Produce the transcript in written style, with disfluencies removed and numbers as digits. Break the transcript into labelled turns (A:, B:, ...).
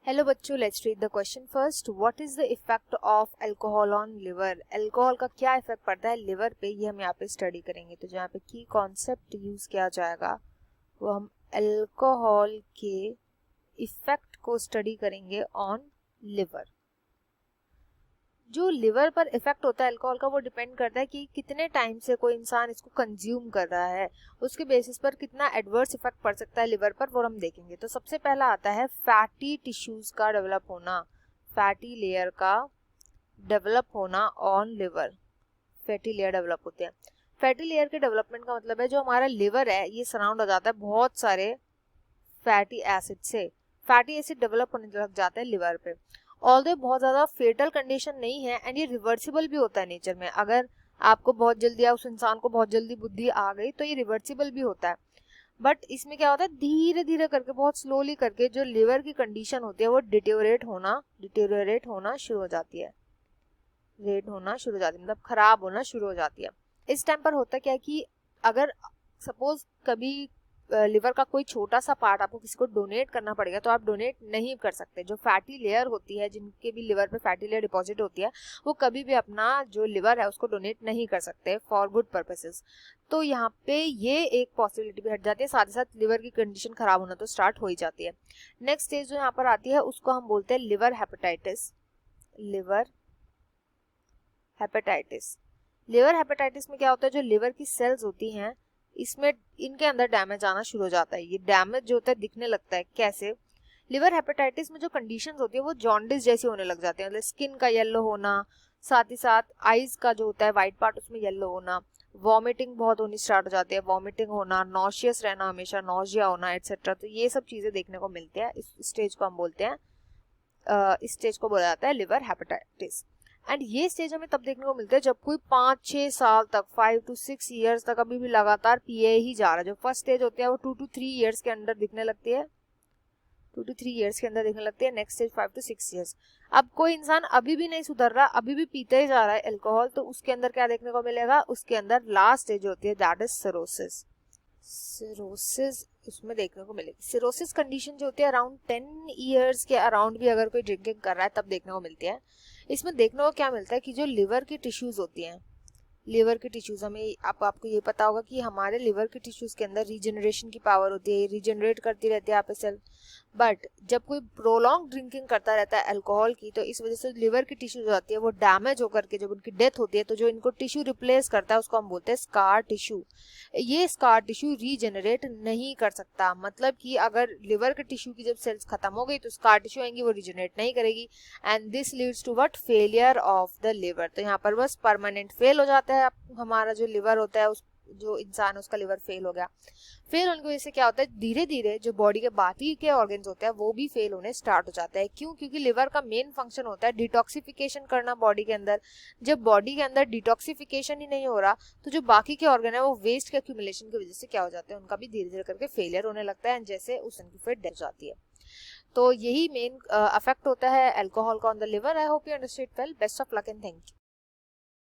A: Hello बच्चों, let's read the question first. What is the effect of alcohol on liver? Alcohol का क्या effect पड़ता है liver पे, ये हम यहाँ पे स्टडी करेंगे. तो जहाँ पे की कॉन्सेप्ट यूज किया जाएगा वो हम अल्कोहल के इफेक्ट को स्टडी करेंगे ऑन लिवर. जो लिवर पर इफेक्ट होता है अल्कोहल का वो डिपेंड करता है कि कितने टाइम से कोई इंसान इसको कंज्यूम कर रहा है, उसके बेसिस पर कितना एडवर्स इफेक्ट पड़ सकता है लिवर पर वो हम देखेंगे. तो सबसे पहला आता है फैटी टिश्यूज का डेवलप होना, फैटी लेयर का डेवलप होना on liver. Fatty layer develop होते हैं. फैटी लेयर के डेवलपमेंट का मतलब है जो हमारा लिवर है ये सराउंड हो जाता है बहुत सारे फैटी एसिड से. फैटी एसिड डेवलप होने लग जाता है लिवर पे. ऑल्दो बहुत ज़्यादा फेटल कंडीशन नहीं है एंड ये रिवर्सिबल भी होता है नेचर में. अगर आपको बहुत जल्दी या उस इंसान को बहुत जल्दी बुद्धि आ गई तो ये रिवर्सिबल भी होता है. बट इसमें क्या होता है, धीरे धीरे करके बहुत स्लोली करके जो लिवर की कंडीशन होती है वो डिटेरियोरेट होना शुरू हो जाती है. मतलब खराब होना शुरू हो जाती है. इस टाइम पर होता क्या है कि अगर सपोज कभी लिवर का कोई छोटा सा पार्ट आपको किसी को डोनेट करना पड़ेगा तो आप डोनेट नहीं कर सकते. जो फैटी लेयर होती है, जिनके भी लिवर पे फैटी लेयर डिपॉजिट होती है, वो कभी भी अपना जो लिवर है उसको डोनेट नहीं कर सकते फॉर गुड पर्पसेस. तो यहाँ पे ये एक पॉसिबिलिटी भी हट जाती है. साथ ही साथ लिवर की कंडीशन खराब होना तो स्टार्ट हो ही जाती है. नेक्स्ट स्टेज जो यहाँ पर आती है उसको हम बोलते हैं लिवर हेपेटाइटिस. लिवर हेपेटाइटिस में क्या होता है, जो लिवर की सेल्स होती हैं इसमें इनके अंदर डैमेज आना शुरू हो जाता है. ये डैमेज जो होता है दिखने लगता है. कैसे? लिवर हेपेटाइटिस में जो कंडीशंस होती है वो जॉन्डिस जैसी होने लग जाते हैं. मतलब स्किन का येलो होना, साथ ही साथ आईज का जो होता है वाइट पार्ट उसमें येलो होना, वॉमिटिंग बहुत होनी स्टार्ट हो जाती है, वॉमिटिंग होना, नॉशियस रहना, हमेशा नॉजिया होना एटसेट्रा. तो ये सब चीजें देखने को मिलती है. इस स्टेज को हम बोलते हैं इस स्टेज को बोला जाता है लिवर हेपेटाइटिस. एंड ये स्टेज हमें तब देखने को मिलता है जब कोई 5-6 साल तक 5 to 6 ईयर्स तक अभी भी लगातार पिए ही जा रहा है. जो फर्स्ट स्टेज होती है वो 2 to 3 ईयर्स के अंदर दिखने लगती है. Next stage 5 to 6 years. अब कोई इंसान अभी भी नहीं सुधर रहा, अभी भी पीते ही जा रहा है अल्कोहल, तो उसके अंदर क्या देखने को मिलेगा, उसके अंदर लास्ट स्टेज होती है दैट इज सिरोसिस. उसमें देखने को मिलेगी. सिरोसिस कंडीशन जो होती है अराउंड 10 ईयर्स के अराउंड भी अगर कोई ड्रिंकिंग कर रहा है तब देखने को मिलती है. इसमें देखने को क्या मिलता है कि जो लिवर की टिश्यूज होती हैं, लिवर की टिश्यूज हमें आपको ये पता होगा कि हमारे लिवर की टिश्यूज के अंदर रीजनरेशन की पावर होती है, रीजनरेट करती रहती है आप सेल. बट जब कोई प्रोलॉन्ग ड्रिंकिंग करता रहता है अल्कोहल की तो इस वजह से लिवर की टिश्यूज होती है वो डैमेज होकर के जब उनकी डेथ होती है तो जो इनको टिश्यू रिप्लेस करता है उसको हम बोलते हैं स्कार टिश्यू. ये स्कार टिश्यू रीजनरेट नहीं कर सकता. मतलब कि अगर लिवर के टिश्यू की जब सेल्स खत्म हो गई तो स्कार टिश्यू आएंगी, वो रीजनरेट नहीं करेगी and this leads to what, failure of the liver. तो यहाँ पर बस परमानेंट फेल हो जाता है हमारा जो लिवर होता है, उस जो इंसान उसका लिवर फेल हो गया. फेल होने की वजह से क्या होता है, धीरे धीरे जो बॉडी के बाकी के ऑर्गन्स होते हैं वो भी फेल होने स्टार्ट हो जाता है. क्यों? क्योंकि लिवर का मेन फंक्शन होता है डिटॉक्सिफिकेशन करना बॉडी के अंदर. जब बॉडी के अंदर डिटॉक्सिफिकेशन ही नहीं हो रहा तो जो बाकी के ऑर्गन है वो वेस्ट के एक्यूमुलेशन की वजह से क्या हो जाते हैं, उनका भी धीरे धीरे करके फेलियर होने लगता है जैसे उस की फिर डेथ जाती है. तो यही मेन अफेक्ट होता है अल्कोहल का on the liver. I hope you understood well. Best of luck and thank you.